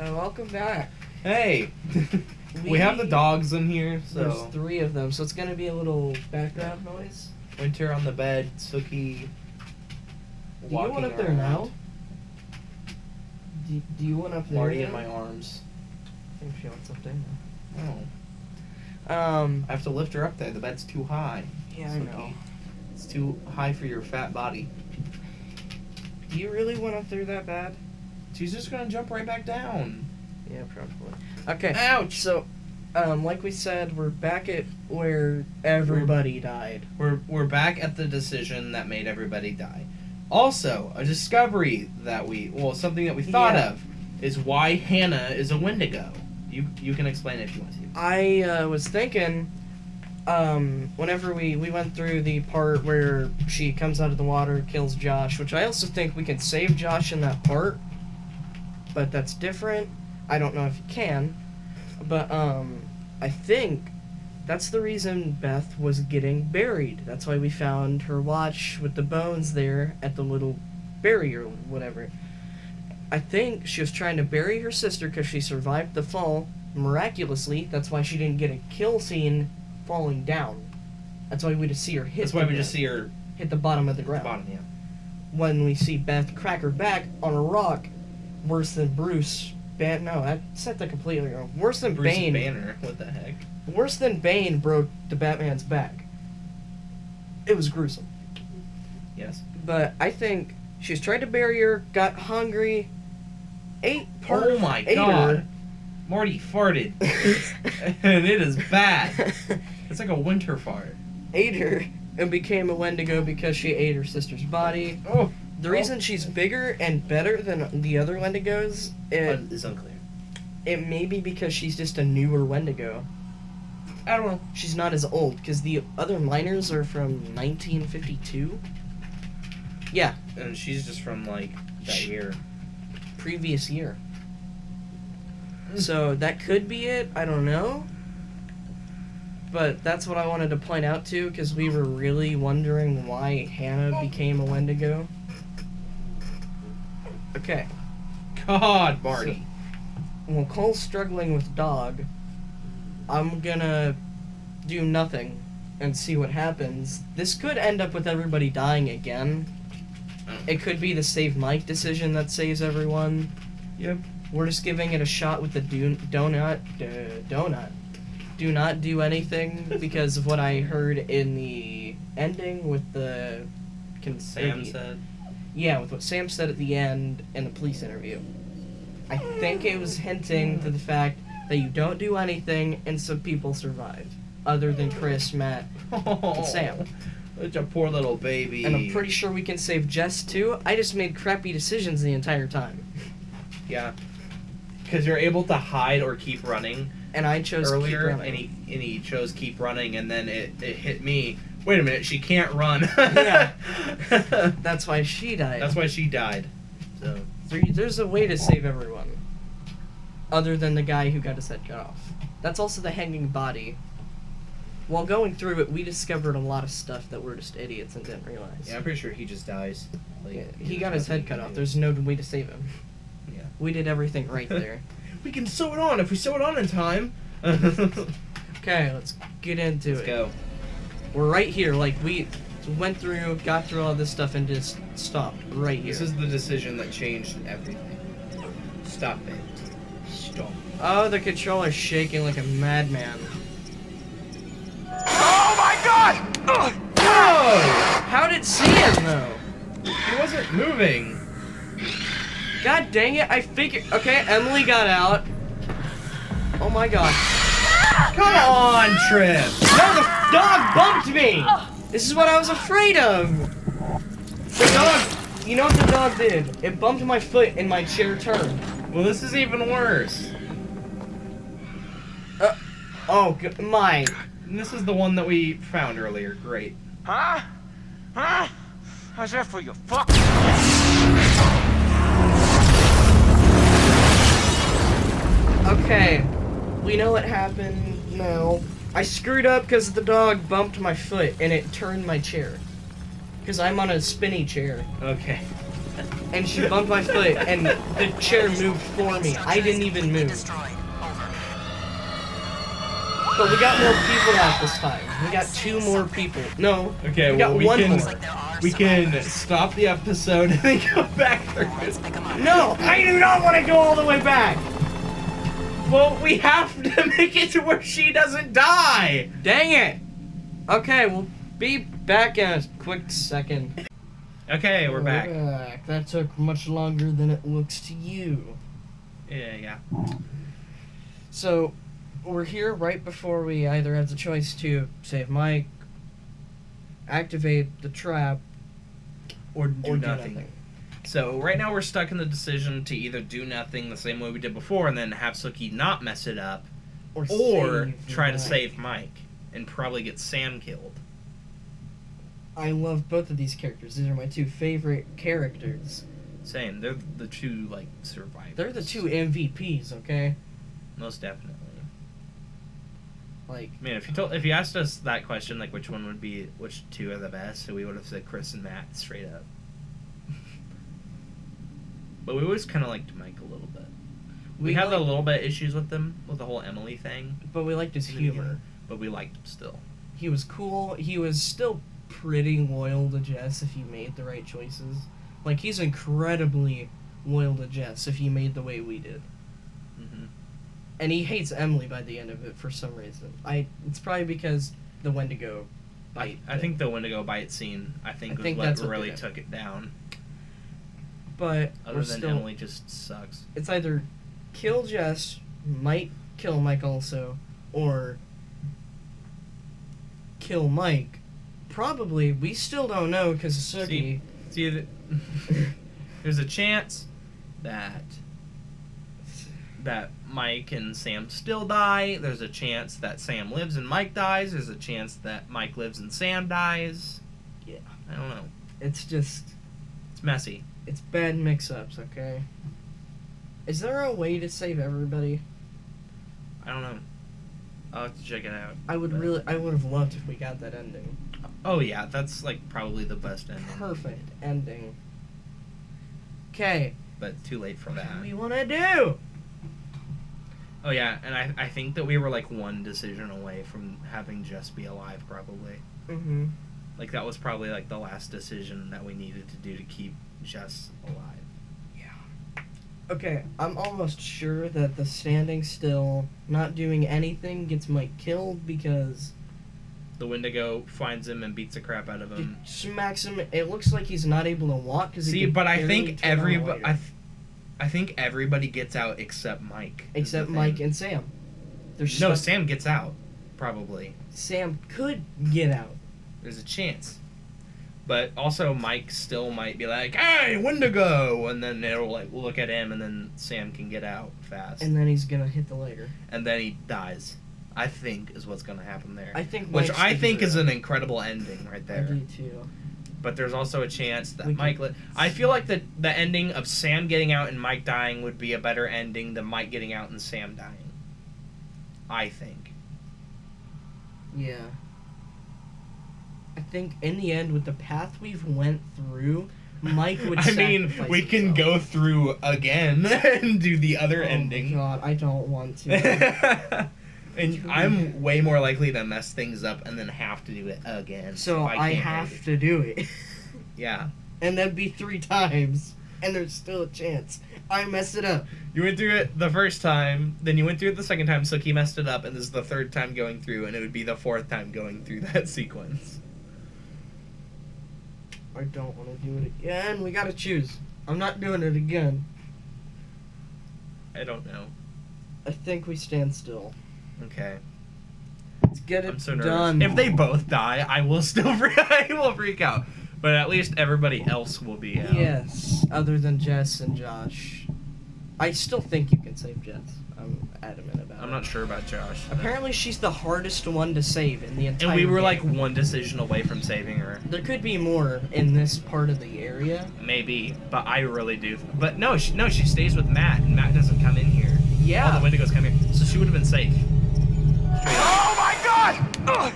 Welcome back. Hey, we have the dogs in here, There's so 3 of them, so it's gonna be a little background noise. Winter on the bed, Sookie Do you walking want up there around. now? Do you want up there? Marty now? in my arms. I think she wants up there Oh, now. I have to lift her up there. The bed's too high. Yeah, I know. It's too high for your fat body. Do you really want up there that bad? She's just gonna jump right back down. Yeah, probably. Okay. Ouch! So, like we said, we're back at where everybody died. We're back at the decision that made everybody die. Also, a discovery that something that we thought Yeah. of is why Hannah is a Wendigo. You can explain it if you want to. I was thinking, whenever we went through the part where she comes out of the water, kills Josh, which I also think we can save Josh in that part, but that's different. I don't know if you can, but I think that's the reason Beth was getting buried. That's why we found her watch with the bones there at the little barrier or whatever. I think she was trying to bury her sister because she survived the fall miraculously. That's why she didn't get a kill scene falling down. That's why we just see her hit. That's why we just see her hit the bottom of the at ground. the bottom. Yeah. When we see Beth crack her back on a rock, worse than Bruce. No, I said that completely wrong. Worse than Bruce Bane. Banner. What the heck? Worse than Bane broke the Batman's back. It was gruesome. Yes. But I think she was trying to bury her, got hungry, ate Oh my ate god. her. Marty farted. And it is bad. It's like a winter fart. Ate her and became a Wendigo because she ate her sister's body. Oh. The reason she's bigger and better than the other Wendigos, Is unclear. it may be because she's just a newer Wendigo. I don't know. She's not as old, because the other miners are from 1952. Yeah, And she's just from like that year. previous year. So that could be it, I don't know. But that's what I wanted to point out too, because we were really wondering why Hannah became a Wendigo. Okay. God, Marty. While Cole's struggling with dog, I'm gonna do nothing and see what happens. This could end up with everybody dying again. It could be the save Mike decision that saves everyone. Yep. We're just giving it a shot with the donut. Do not do anything because of what I heard in the ending with the... Sam said. Yeah, with what Sam said at the end in the police interview. I think it was hinting to the fact that you don't do anything and some people survive. Other than Chris, Matt, and Sam. Such a poor little baby. And I'm pretty sure we can save Jess too. I just made crappy decisions the entire time. Yeah. Because you're able to hide or keep running And I chose earlier, keep running. and he chose keep running, and then it hit me. Wait a minute, she can't run. Yeah. That's why she died. That's why she died. So There's a way to save everyone. Other than the guy who got his head cut off. That's also the hanging body. While going through it, we discovered a lot of stuff that we're just idiots and didn't realize. yeah, I'm pretty sure he just dies. Like, Yeah, he there's got his nothing head cut you off. can There's no way to save him. Yeah. We did everything right there. We can sew it on if we sew it on in time. Okay, let's get into Let's it. go. We're right here. Like, we went through, got through all this stuff, and just stopped right here. This is the decision that changed everything. Stop it. Stop. Oh, the controller's shaking like a madman. Oh my god! Ugh. Whoa! How did it see him, though? He wasn't moving. God dang it, I figured... Okay, Emily got out. Oh my god. Come on, Trip. No, the dog bumped me! This is what I was afraid of! The dog... You know what the dog did? It bumped my foot and my chair turned. Well, this is even worse. Oh, my... And this is the one that we found earlier. Great. Huh? Huh? How's that for you? Fuck! Okay, we know what happened now. I screwed up because the dog bumped my foot and it turned my chair. Because I'm on a spinny chair. Okay. and she bumped my foot, and the chair moved for me. I didn't even move. But we got more people at this time. We got 2 more people. No. Okay, we got well, one more. We can stop the episode and then go back through. No, I do not want to go all the way back. Well, we have to make it to where she doesn't die. Dang it. Okay, we'll be back in a quick second. Okay, we're back. That took much longer than it looks to you. Yeah. So, we're here right before we either have the choice to save Mike, activate the trap, Or do or nothing. So right now we're stuck in the decision to either do nothing the same way we did before and then have Suki not mess it up, or save try to Mike. save Mike and probably get Sam killed. I love both of these characters. These are my 2 favorite characters. Same. They're the 2 like survivors. They're the 2 MVPs, okay? Most definitely. Like, I mean, if you asked us that question, like which 2 are the best, so we would have said Chris and Matt straight up. But we always kind of liked Mike a little bit. We had a little bit issues with them, with the whole Emily thing. but we liked his humor. But we liked him still. He was cool. He was still pretty loyal to Jess if he made the right choices. Like, he's incredibly loyal to Jess if he made the way we did. Mm-hmm. And he hates Emily by the end of it for some reason. It's probably because the Wendigo bite. I think the Wendigo bite scene, was think what that's what really did it. took it down. But Other than Emily just sucks. It's either kill Jess, might kill Mike also, or kill Mike. Probably, we still don't know because of Suki. See, there's a chance that Mike and Sam still die. There's a chance that Sam lives and Mike dies. There's a chance that Mike lives and Sam dies. Yeah. I don't know. It's just... It's messy. It's bad mix-ups, okay? Is there a way to save everybody? I don't know. I'll have to check it out. I would have loved if we got that ending. Oh yeah, that's like probably the best ending. Perfect ending. Okay. But too late for What that. do we want to do? Oh yeah, and I think that we were like one decision away from having Jess be alive probably. Mm-hmm. Like that was probably like the last decision that we needed to do to keep Jess alive. Okay, I'm almost sure that the standing still, not doing anything, gets Mike killed because The Wendigo finds him and beats the crap out of it him. smacks him. It looks like he's not able to walk because See, but I think I think everybody gets out except Mike. is except the Mike thing. and Sam. They're No, stuck. Sam gets out. Probably. Sam could get out. There's a chance. But also Mike still might be like, "Hey, Wendigo!" And then it'll like look at him and then Sam can get out fast. And then he's gonna hit the lighter. And then he dies. I think is what's gonna happen there. I think Which Mike's I the think is hero. an incredible ending right I there. do too. But there's also a chance that We Mike... can- I feel like the ending of Sam getting out and Mike dying would be a better ending than Mike getting out and Sam dying. I think. Yeah. I think in the end, with the path we've went through, Mike would. I mean, sacrifice we can himself. go through again and do the other Oh my ending. God, I don't want to. And I'm way more likely to mess things up and then have to do it again. So if I can't have wait. to do it. Yeah. And that'd be 3 times. And there's still a chance. I messed it up. You went through it the first time, then you went through it the second time, Suki messed it up, and this is the 3rd time going through, and it would be the 4th time going through that sequence. I don't want to do it again. We gotta choose. I'm not doing it again. I don't know. I think we stand still. Okay. Let's get it I'm so nervous. done. If they both die, I will still I will freak out. But at least everybody else will be out. Yes, other than Jess and Josh. I still think you can save Jess. I'm adamant about it. I'm not sure about Josh. Apparently she's the hardest one to save in the entire And we were game. like one decision away from saving her. There could be more in this part of the area. Maybe, but I really do. But no, she stays with Matt, and Matt doesn't come in here. Yeah. All the Wendigos come here, so she would have been safe. Straight up. Oh my God! Ugh.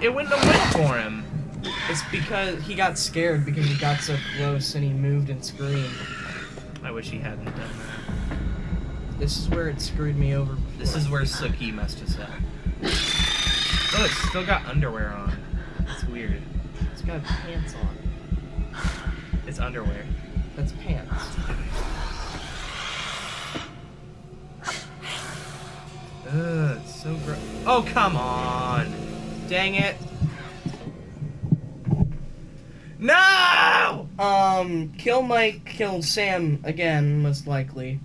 It wouldn't have went for him. It's because he got scared because he got so close and he moved and screamed. I wish he hadn't done that. This is where it screwed me over. This is where Suki messed us up. Oh, it's still got underwear on. It's weird. It's got pants on. It's underwear. That's pants. Ugh, it's so gross. Oh, come on. Dang it. No! Kill Mike, kill Sam again, most likely.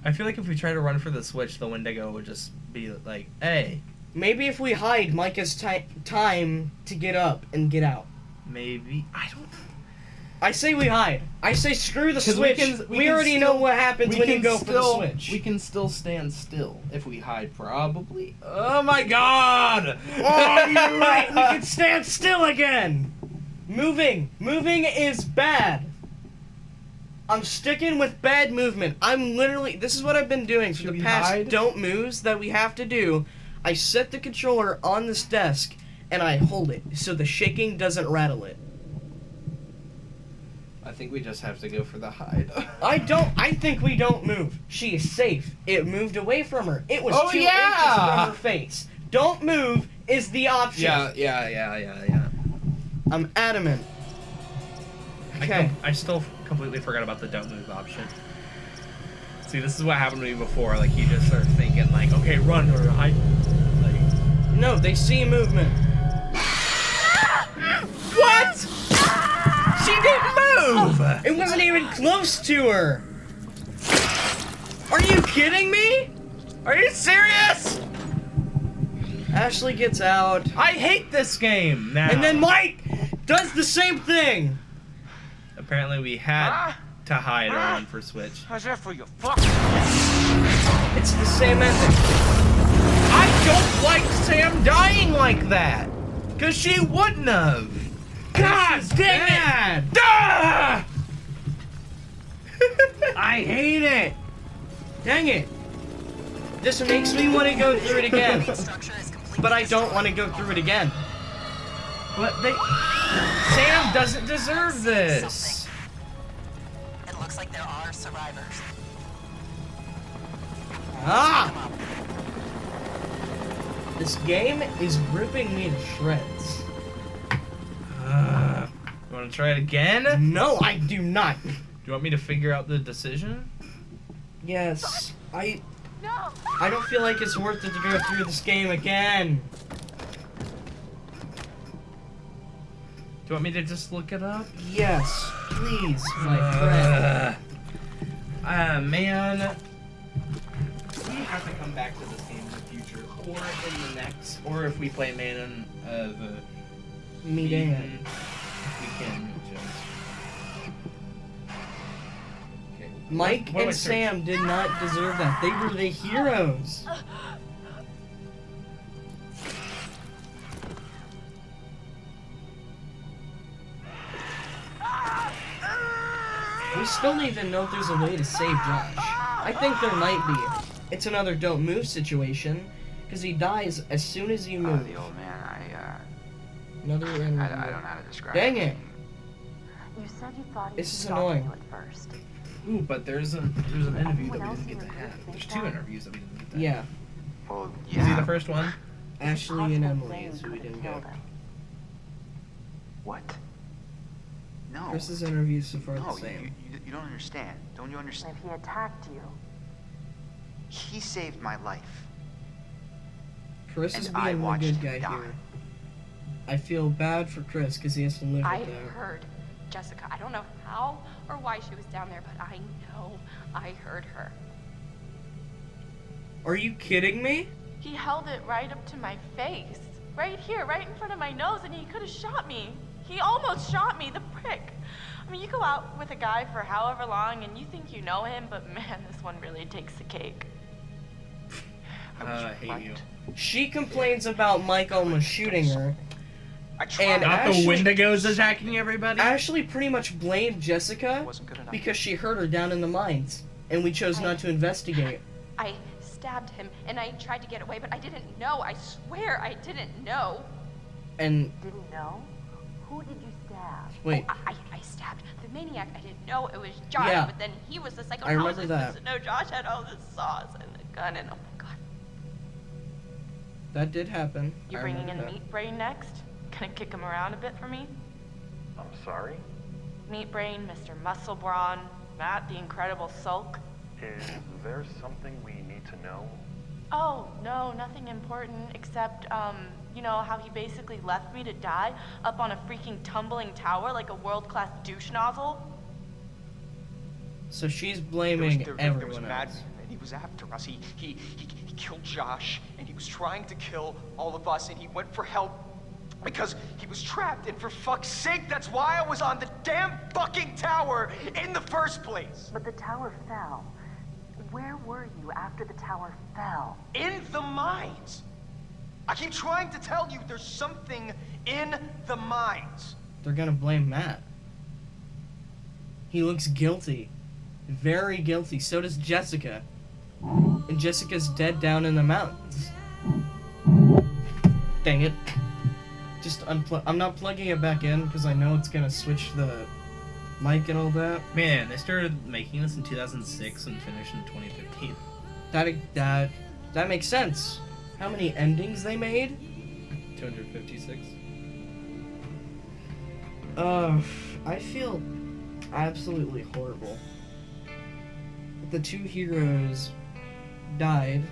I feel like if we try to run for the switch, the Wendigo would just be like, hey. Maybe if we hide, Mike has time to get up and get out. Maybe. I don't. I say we hide. I say screw the 'Cause switch. we We can already still- know what happens when you go for the switch. We can still stand still if we hide, probably. Oh my god! Oh, you're right. We can stand still again. Moving is bad. I'm sticking with bad movement. I'm literally. This is what I've been doing for Should the we past hide? don't moves that we have to do. I set the controller on this desk and I hold it so the shaking doesn't rattle it. I think we just have to go for the hide. I think we don't move. She is safe. It moved away from her. It was Oh, 2 yeah! inches from her face. Don't move is the option. Yeah. I'm adamant. Okay. I still completely forgot about the don't move option. See, this is what happened to me before. Like, you just start thinking, like, okay, run or hide. Like, No, they see movement. what? She didn't move! It wasn't even close to her. Are you kidding me? Are you serious? Ashley gets out. I hate this game now. And then Mike does the same thing. Apparently we had to hide or run for switch. How's that for you? Fuck! It's the same ending. I don't like Sam dying like that. Because she wouldn't have. God dang it! Ah! I hate it. Dang it. This makes me want to go through it again. But I don't want to go through it again. But Sam doesn't deserve this. It looks like there are survivors. Ah! This game is ripping me to shreds. You want to try it again? Do No, I do not. you want me to figure out the decision? Yes, I don't feel like it's worth it to go through this game again. Do you want me to just look it up? Yes, please, my friend. Man. We have to come back to this game in the future, or in the next, or if we play Man and the Me Dan. we can just. Okay. Mike What do I and search? Sam did not deserve that. They were the heroes. We still don't even know if there's a way to save Josh. I think there might be. It's another don't move situation, because he dies as soon as you move. The old man, Another I don't know how to describe Dang it. it. You said you thought he This was is stalking annoying. you at first. Ooh, but there's an interview that we Anyone else didn't get in to your have. group There's think 2 that? interviews that we didn't get to Yeah, have. Well, Is he yeah. the first one? Ashley and Possible Emily is Zane who we could've didn't get. killed him. What? No. Chris's interviews so far No, the same. you don't understand. Don't you understand? If he attacked you, He saved my life. Chris is And I being the watched good him guy die. here. I feel bad for Chris because he has to live I with that. heard Jessica. I don't know how or why she was down there, but I know I heard her. Are you kidding me? He held it right up to my face. Right here, right in front of my nose, and he could have shot me. He almost shot me, the prick. I mean, you go out with a guy for however long and you think you know him, but man, this one really takes the cake. I hate you. She complains about Mike almost shooting her. I tried. And Not Ashley- the Wendigos attacking everybody? Ashley pretty much blamed It Jessica wasn't good enough. because she hurt her down in the mines, and we chose not to investigate. I stabbed him and I tried to get away, but I didn't know. I swear I didn't know. And didn't know? Who did you stab? Wait. Oh, I stabbed the maniac. I didn't know it was Josh, Yeah. but then he was the psycho. I remember was that. supposed to know Josh had all this sauce and the gun, and oh my god. That did happen. You I bringing in remember that. Meat Brain next? Gonna kick him around a bit for me? I'm sorry? Meat Brain, Mr. Muscle Brawn, Matt the Incredible Sulk. Is there something we need to know? Oh, no, nothing important except, you know how he basically left me to die up on a freaking tumbling tower like a world-class douche nozzle? So she's blaming there was everyone Madman, else. and he was after us. He killed Josh, and he was trying to kill all of us, and he went for help because he was trapped. And for fuck's sake, that's why I was on the damn fucking tower in the first place. But the tower fell. Where were you after the tower fell? In the mines. I keep trying to tell you there's something in the mines. They're gonna blame Matt. He looks guilty. Very guilty. So does Jessica. And Jessica's dead down in the mountains. Dang it. Just unplug. I'm not plugging it back in because I know it's gonna switch the mic and all that. Man, they started making this in 2006 and finished in 2015. That makes sense. How many endings they made? 256. I feel absolutely horrible. The two heroes died,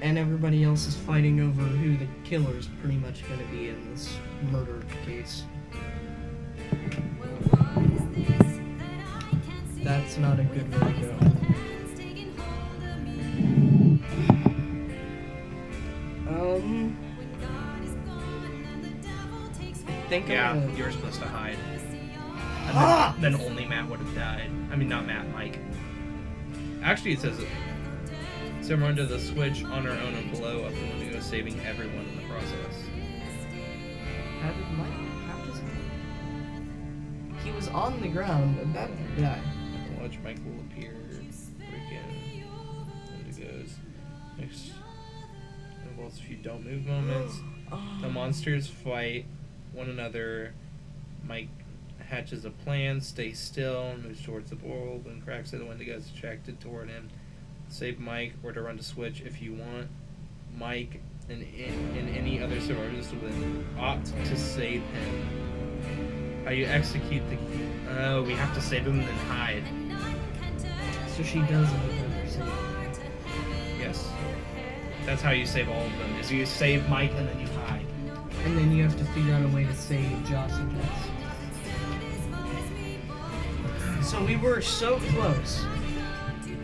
and everybody else is fighting over who the killer's pretty much gonna be in this murder case. That's not a good way to go. I think Yeah, I'm gonna... you were supposed to hide. And then only Matt would have died. I mean, not Matt, Mike. Actually, it says someone to the switch on her own and blow up the window, saving everyone in the process. How did Mike have to survive? He was on the ground, about to die. Watch Mike will appear. Freaking Wendigos. Next involves a few don't move moments. The monsters fight one another. Mike hatches a plan, stays still, moves towards the bulb, and cracks of the Wendigos attracted toward him. Save Mike or to run to switch if you want. Mike and any other survivors will opt to save him. How you execute the... Oh, we have to save him and then hide. So she does it. Yes. That's how you save all of them, is you save Mike and then you hide. And then you have to figure out a way to save Josh and Jess. So we were so close.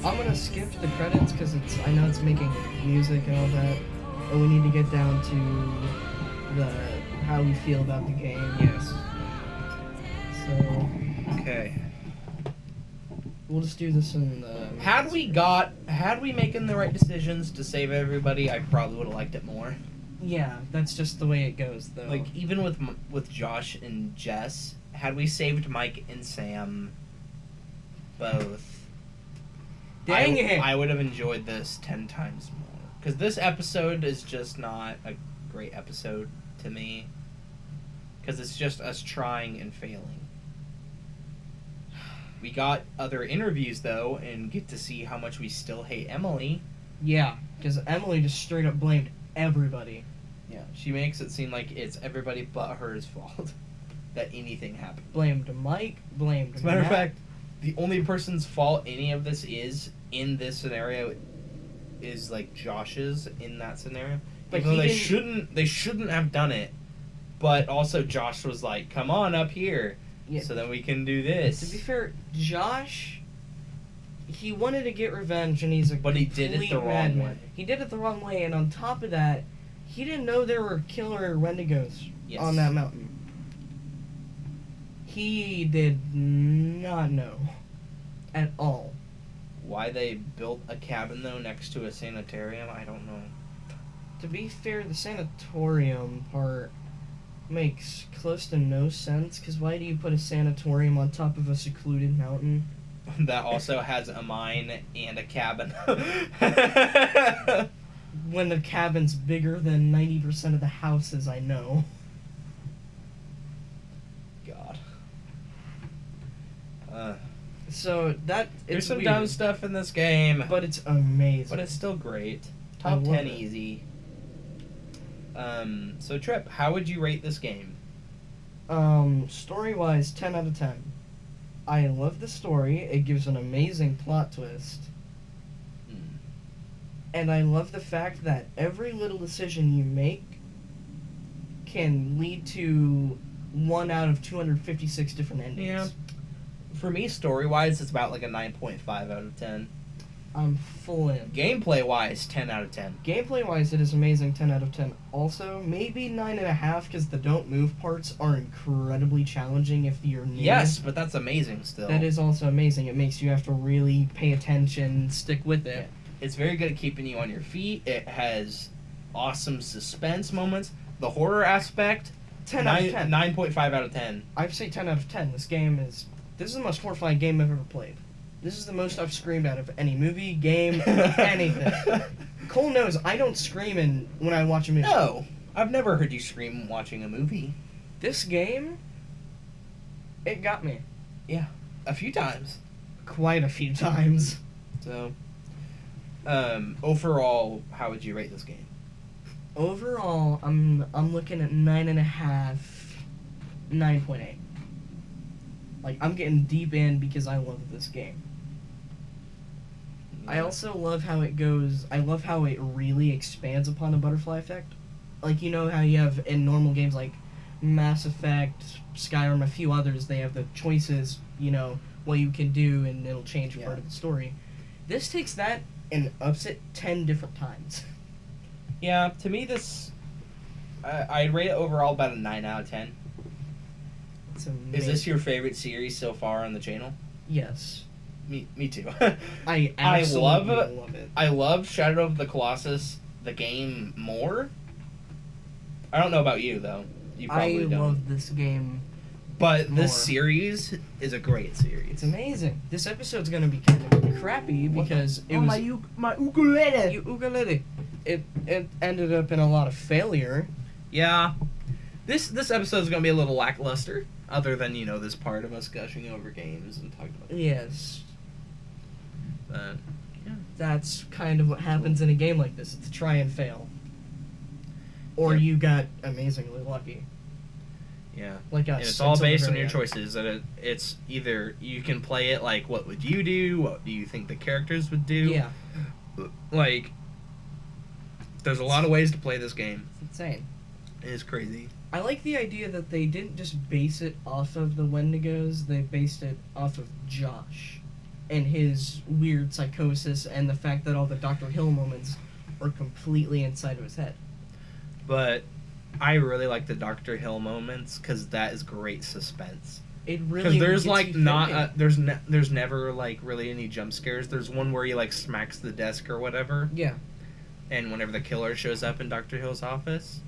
I'm gonna skip the credits because I know it's making music and all that, and we need to get down to the how we feel about the game. Yes. So Okay. we'll just do this in the. Had we making the right decisions to save everybody, I probably would have liked it more. Yeah, that's just the way it goes, though. Like, even with Josh and Jess, had we saved Mike and Sam both, Dang it! I would have enjoyed this 10 times more. Because this episode is just not a great episode to me. Because it's just us trying and failing. We got other interviews, though, and get to see how much we still hate Emily. Yeah, because Emily just straight up blamed everybody. Yeah, she makes it seem like it's everybody but hers fault that anything happened. Blamed Mike, blamed As a matter of Matt. fact, the only person's fault any of this is in this scenario is like Josh's in that scenario. But Even though he they shouldn't have done it. But also Josh was like, "Come on up here, Yeah. so that we can do this." To be fair, Josh, he wanted to get revenge, and he's a But he did it complete the wrong madman. way. He did it the wrong way, and on top of that, he didn't know there were killer Wendigos Yes. on that mountain. He did not know at all. Why they built a cabin though next to a sanitarium, I don't know. To be fair, the sanatorium part makes close to no sense, because why do you put a sanatorium on top of a secluded mountain? That also has a mine and a cabin. When the cabin's bigger than 90% of the houses I know. So that There's it's some weird, dumb stuff in this game, but it's amazing. but it's still great. I Top love 10 it. easy. So Trip, how would you rate this game? Story-wise, 10 out of 10. I love the story. It gives an amazing plot twist. Hmm. And I love the fact that every little decision you make can lead to 1 out of 256 different endings. Yeah. For me, story-wise, it's about like a 9.5 out of 10. I'm full in. Gameplay-wise, 10 out of 10. Gameplay-wise, it is amazing, 10 out of 10. Also, maybe 9.5 because the don't move parts are incredibly challenging if you're new. Yes, but that's amazing still. That is also amazing. It makes you have to really pay attention, stick with it. It's very good at keeping you on your feet. It has awesome suspense moments. The horror aspect, 10 out of 10. 9.5 out of 10. I'd say 10 out of 10. This is the most horrifying game I've ever played. This is the most I've screamed out of any movie, game, anything. Cole knows I don't scream when I watch a movie. No, I've never heard you scream watching a movie. This game, it got me Yeah, a few times. quite a few times. So, overall, how would you rate this game? Overall, I'm looking at 9.5, 9.8. Like, I'm getting deep in because I love this game. I also love how it goes. I love how it really expands upon the butterfly effect. Like, you know how you have in normal games like Mass Effect, Skyrim, a few others, they have the choices, what you can do, and it'll change part of the story. This takes that and ups it 10 different times. Yeah, to me, this... I'd rate it overall about a 9 out of 10. It's amazing. Is this your favorite series so far on the channel? Yes. Me too. I I absolutely love love it. I love Shadow of the Colossus, the game, more. I don't know about you, though. You probably I don't. love this game. But more. this series is a great series. It's amazing. This episode's gonna be kind of crappy because it was my ukulele. ukulele. It ended up in a lot of failure. Yeah. This episode's gonna be a little lackluster, other than this part of us gushing over games and talking about. Yes, But that's kind of what happens in a game like this. It's try and fail. Or Yep. you got amazingly lucky. yeah. Like us. And it's all until the based on very your end. choices. And it's either you can play it like, what would you do? What do you think the characters would do? Yeah, Like, there's a lot of ways to play this game. it's insane. It is crazy. I like the idea that they didn't just base it off of the Wendigos, they based it off of Josh and his weird psychosis and the fact that all the Dr. Hill moments are completely inside of his head. But I really like the Dr. Hill moments because that is great suspense. It Because really there's gets like you not thinking. there's never like really any jump scares. There's one where he like smacks the desk or whatever, Yeah. and whenever the killer shows up in Dr. Hill's office.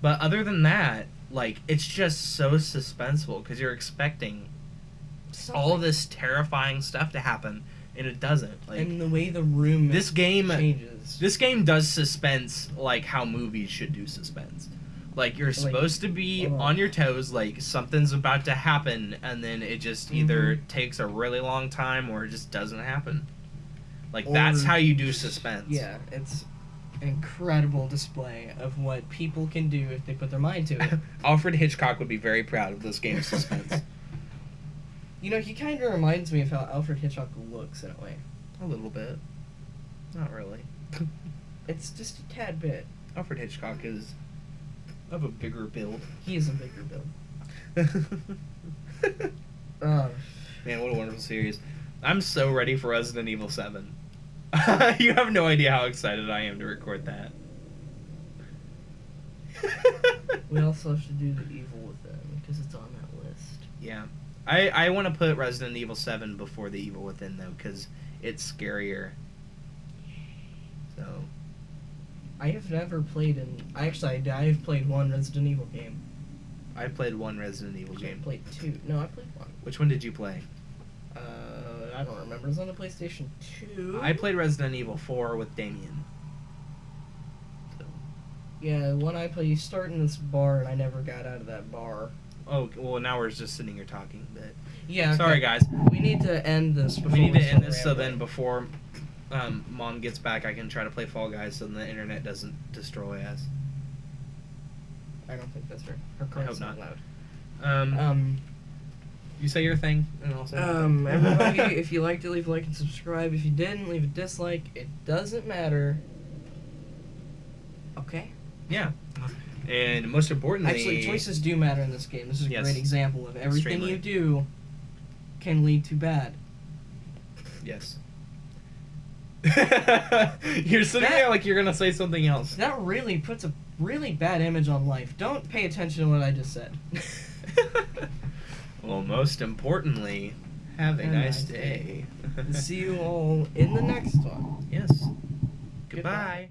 But other than that, like, it's just so suspenseful because you're expecting all of this terrifying stuff to happen, and it doesn't. Like, And the way the room this game changes. This game does suspense like how movies should do suspense. Like, you're supposed to be on your toes, like something's about to happen, and then it just either takes a really long time or it just doesn't happen. Like, that's Or- how you do suspense. Yeah, it's an incredible display of what people can do if they put their mind to it. Alfred Hitchcock would be very proud of this game's suspense. He kind of reminds me of how Alfred Hitchcock looks in a way. A little bit. Not really. It's just a tad bit. Alfred Hitchcock is of a bigger build. He is a bigger build. Man, what a wonderful series. I'm so ready for Resident Evil 7. You have no idea how excited I am to record that. We also have to do the Evil Within because it's on that list. Yeah. I want to put Resident Evil 7 before the Evil Within, though, because it's scarier. So. I have never played I have played one Resident Evil game. I played one Resident Evil I game. played two. No, I played one. Which one did you play? I don't remember. It was on the PlayStation 2. I played Resident Evil 4 with Damien. So. Yeah, one I played. You start in this bar, and I never got out of that bar. Oh, well, now we're just sitting here talking, but... Yeah. Okay. Sorry, guys. We need to end this. Before We need to end start this so rambling. then before Mom gets back, I can try to play Fall Guys so then the internet doesn't destroy us. I don't think that's her. Her I hope card's not not. loud. You say your thing, and I'll say Everybody, if you liked it, leave a like and subscribe. If you didn't, leave a dislike. It doesn't matter. Okay. Yeah. And most importantly... Actually, choices do matter in this game. This is a Yes. great example of everything Extremely. you do can lead to bad. Yes. You're sitting there like you're gonna say something else. That really puts a really bad image on life. Don't pay attention to what I just said. Well, most importantly, have a nice day. See you all in the next one. Yes. Goodbye.